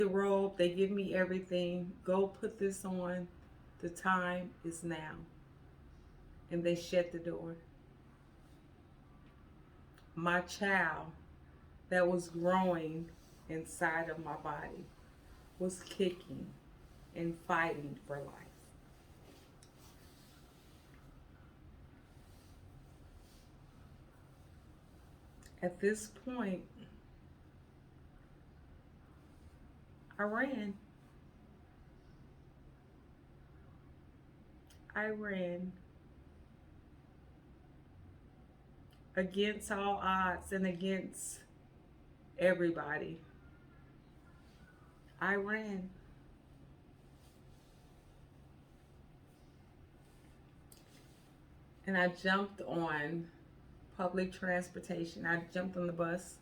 The robe, they give me everything. Go put this on. The time is now. And they shut the door. My child that was growing inside of my body was kicking and fighting for life. At this point, I ran. I ran against all odds and against everybody. I ran. And I jumped on public transportation. I jumped on the bus.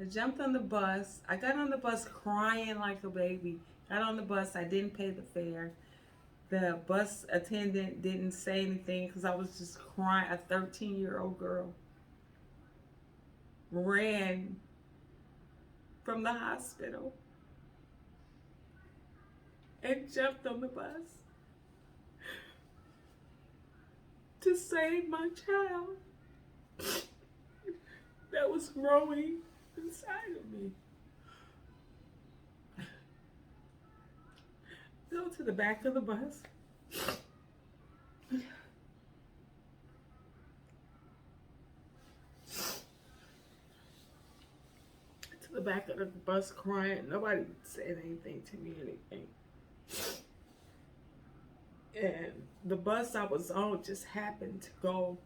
I jumped on the bus. I got on the bus crying like a baby. Got on the bus. I didn't pay the fare. The bus attendant didn't say anything because I was just crying. A 13-year-old girl ran from the hospital and jumped on the bus to save my child that was growing inside of me. Go to the back of the bus. To the back of the bus crying. Nobody said anything to me, anything. And the bus I was on just happened to go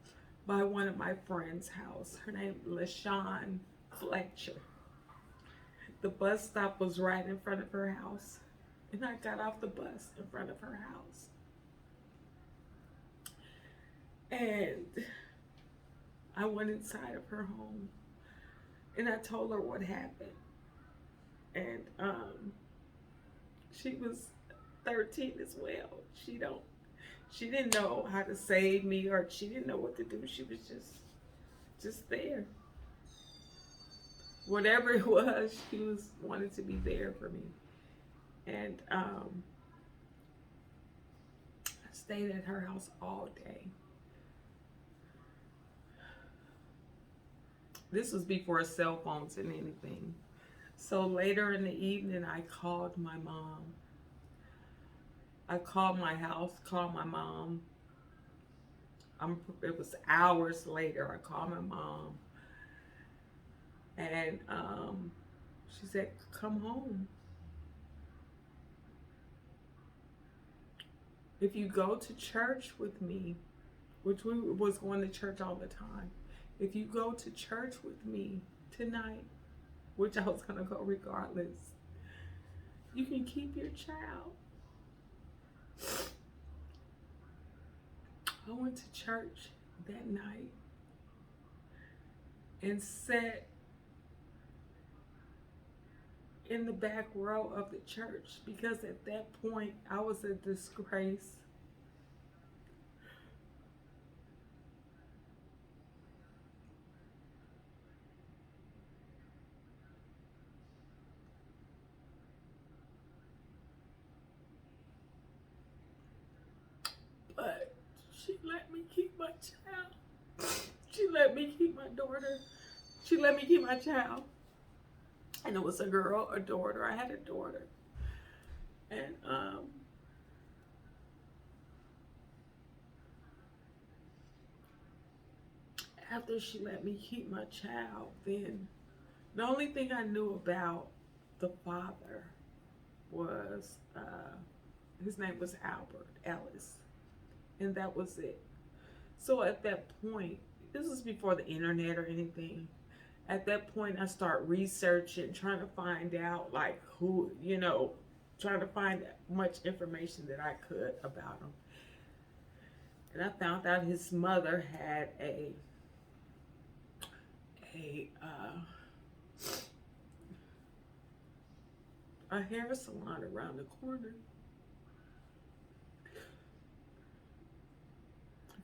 by one of my friend's house. Her name LaShawn Fletcher. The bus stop was right in front of her house. And I got off the bus in front of her house. And I went inside of her home. And I told her what happened. And she was 13 as well. She didn't know how to save me, or she didn't know what to do. She was just there. Whatever it was, she was wanted to be there for me. And I stayed at her house all day. This was before cell phones and anything. So later in the evening, I called my mom. I called my house, called my mom. It was hours later. I called my mom. And she said, come home. If you go to church with me, which we was going to church all the time. If you go to church with me tonight, which I was going to go regardless, you can keep your child. I went to church that night and sat in the back row of the church because at that point I was a disgrace. But she let me keep my child. She let me keep my daughter. She let me keep my child. And it was a girl, a daughter. I had a daughter. And after she let me keep my child, then the only thing I knew about the father was his name was Albert Ellis. And that was it. So at that point, this was before the internet or anything. At that point, I start researching, trying to find out like who, trying to find much information that I could about him. And I found out his mother had a hair salon around the corner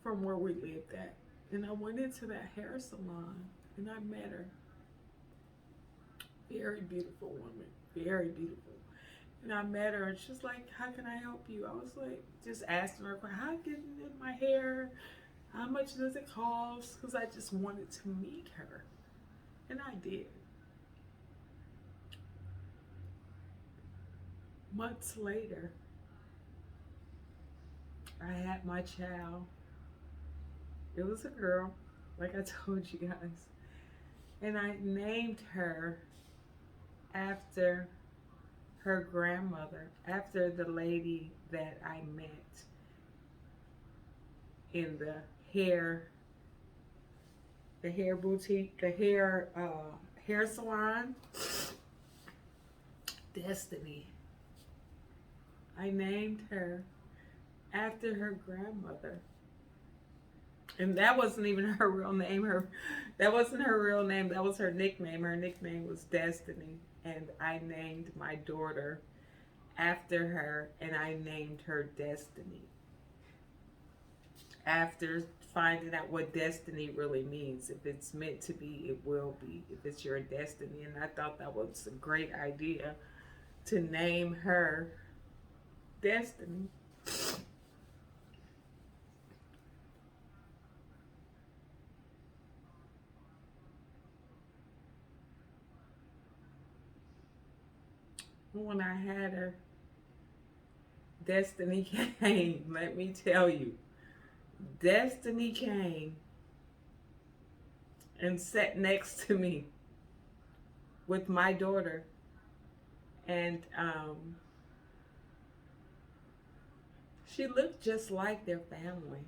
from where we lived at. And I went into that hair salon and I met her. Very beautiful woman, very beautiful. And I met her, and she's like, "How can I help you?" I was like, just asking her, "How getting in my hair? How much does it cost?" Because I just wanted to meet her, and I did. Months later, I had my child. It was a girl, like I told you guys, and I named her after her grandmother, after the lady that I met in hair, the hair boutique, the hair salon, Destiny. I named her after her grandmother. And that wasn't even her real name. That wasn't her real name. That was her nickname. Her nickname was Destiny. And I named my daughter after her, and I named her Destiny. After finding out what destiny really means. If it's meant to be, it will be. If it's your destiny. And I thought that was a great idea to name her Destiny. When I had her, Destiny came. Let me tell you. Destiny came and sat next to me with my daughter. And she looked just like their family.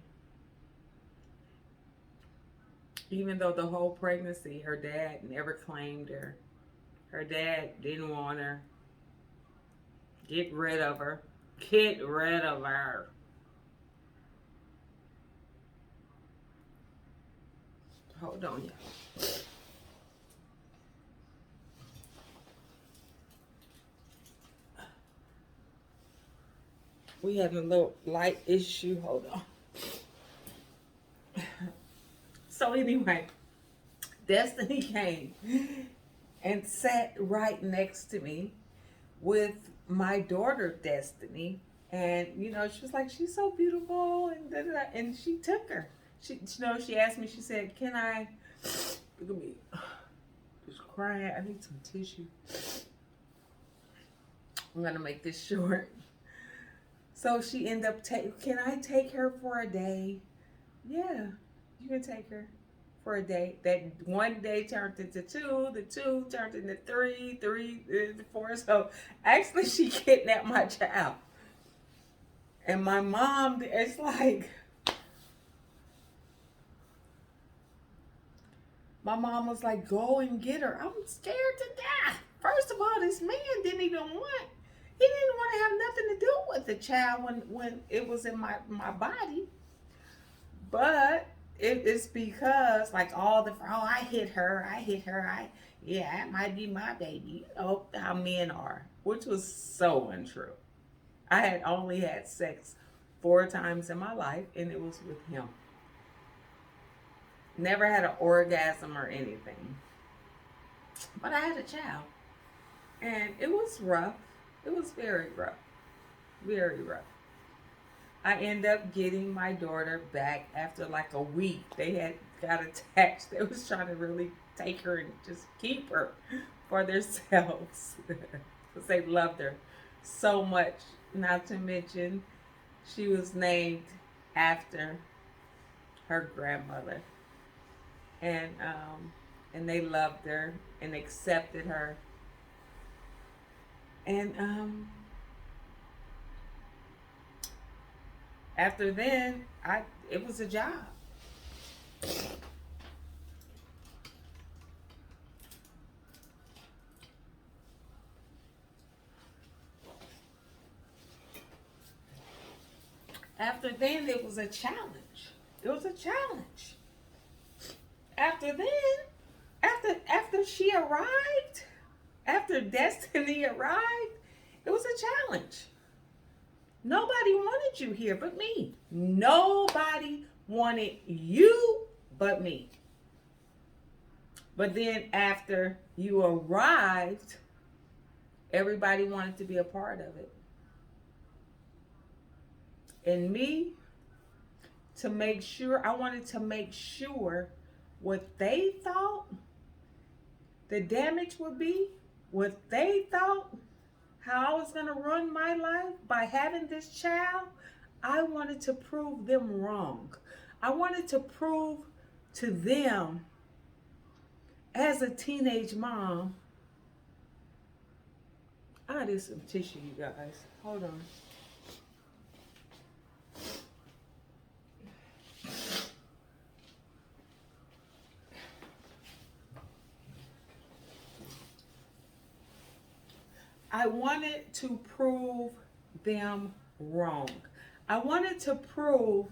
Even though the whole pregnancy, her dad never claimed her. Her dad didn't want her. Get rid of her. Get rid of her. Hold on, y'all. We have a little light issue. Hold on. So anyway, Destiny came and sat right next to me with my daughter Destiny, and she was like, "She's so beautiful," and and she took her. She asked me. She said, "Can I?" Look at me, just crying. I need some tissue. I'm gonna make this short. So she ended up can I take her for a day? Yeah, you can take her for a day. That one day turned into two, the two turned into three, three into four. So actually she kidnapped my child. And my mom, it's like, my mom was like, "Go and get her." I'm scared to death. First of all, this man he didn't want to have nothing to do with the child when it was in my body. But it's because like I hit her, yeah, that might be my baby. You know how men are, which was so untrue. I had only had sex 4 times in my life, and it was with him. Never had an orgasm or anything. But I had a child, and it was rough. It was very rough, very rough. I end up getting my daughter back after like a week. They had got attached. They was trying to really take her and just keep her for themselves because they loved her so much. Not to mention, she was named after her grandmother, and they loved her and accepted her. And after then, it was a job. After then, it was a challenge. It was a challenge. After then, after she arrived, after Destiny arrived, it was a challenge. Nobody wanted you here but me. Nobody wanted you but me. But then after you arrived, Everybody wanted to be a part of it. And me, I wanted to make sure what they thought the damage would be, what they thought, how I was going to run my life by having this child. I wanted to prove them wrong. I wanted to prove to them as a teenage mom. I need some tissue, you guys. Hold on. I wanted to prove them wrong. I wanted to prove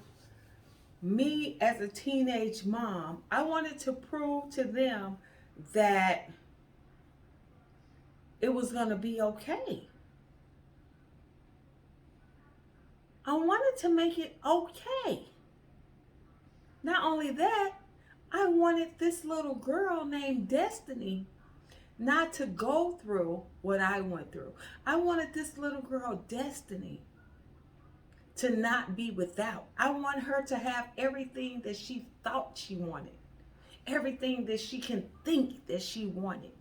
me as a teenage mom. I wanted to prove to them that it was going to be okay. I wanted to make it okay. Not only that, I wanted this little girl named Destiny not to go through what I went through. I wanted this little girl, Destiny, to not be without. I want her to have everything that she thought she wanted. Everything that she can think that she wanted.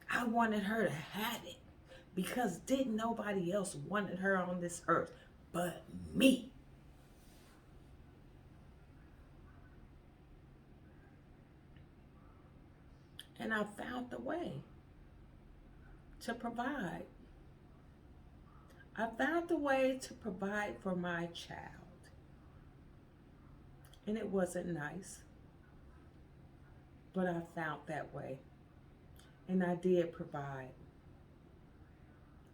I wanted her to have it because didn't nobody else wanted her on this earth but me. And I found the way to provide. I found the way to provide for my child. And it wasn't nice, but I found that way. And I did provide.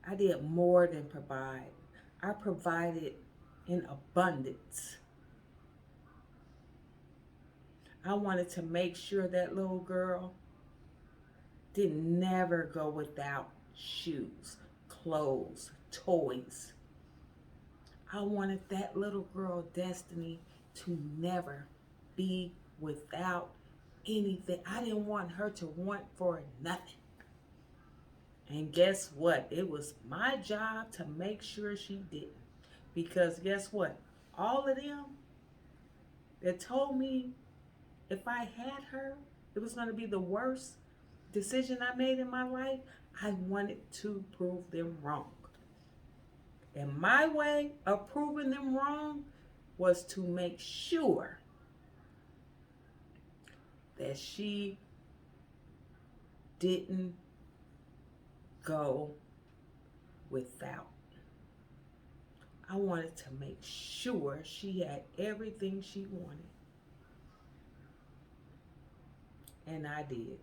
I did more than provide. I provided in abundance. I wanted to make sure that little girl did never go without shoes, clothes, toys. I wanted that little girl, Destiny, to never be without anything. I didn't want her to want for nothing. And guess what? It was my job to make sure she didn't. Because guess what? All of them that told me if I had her, it was going to be the worst decision I made in my life, I wanted to prove them wrong. And my way of proving them wrong was to make sure that she didn't go without. I wanted to make sure she had everything she wanted. And I did.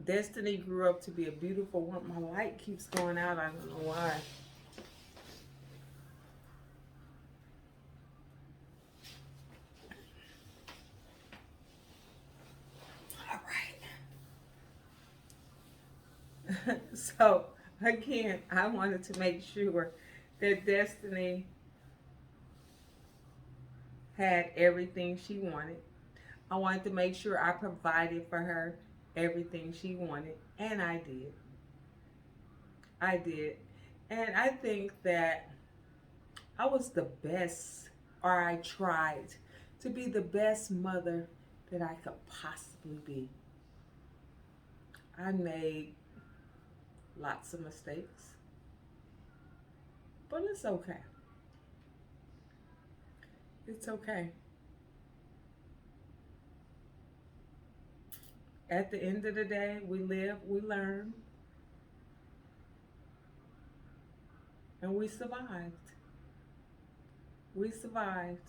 Destiny grew up to be a beautiful woman. My light keeps going out. I don't know why. All right. So, again, I wanted to make sure that Destiny had everything she wanted. I wanted to make sure I provided for her everything she wanted, and I did. I did. And I think that I was the best, or I tried to be the best mother that I could possibly be. I made lots of mistakes, but it's okay. It's okay. At the end of the day, we live, we learn, and we survived. We survived.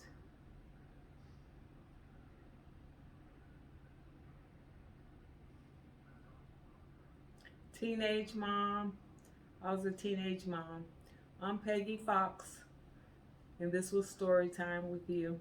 Teenage mom. I was a teenage mom. I'm Peggy Foxx, and this was story time with you.